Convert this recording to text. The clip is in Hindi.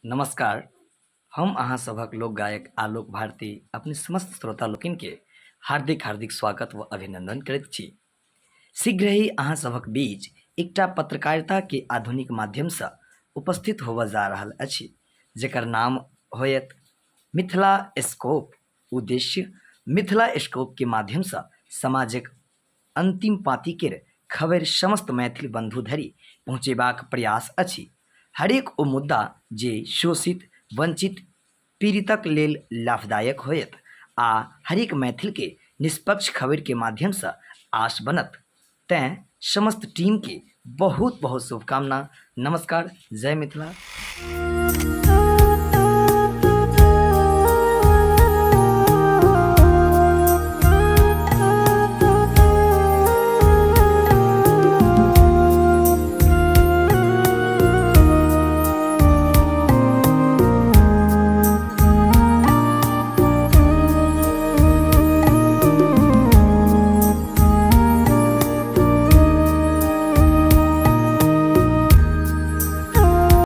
नमस्कार। हम अहाँ सभक लोक गायक आलोक भारती अपने समस्त श्रोता लोकनि के हार्दिक हार्दिक स्वागत व अभिनंदन करैत छी। शीघ्र ही अहाँ सभक बीच एकटा पत्रकारिता के आधुनिक माध्यम से उपस्थित होबऽ जा रहल अछि, जेकर नाम होयत मिथिला स्कोप। उद्देश्य मिथिला स्कोप के माध्यम से समाजक अंतिम पाँति केर खबर समस्त मैथिल बंधु धरि पहुँचेबाक प्रयास अछि। हरेक ओ मुद्दा जे शोषित, वंचित, पीड़ितक लेल लाभदायक होयत आ हरेक मैथिल के निष्पक्ष खबर के माध्यम से आश बनत। तैं समस्त टीम के बहुत बहुत शुभकामना। नमस्कार। जय मिथिला।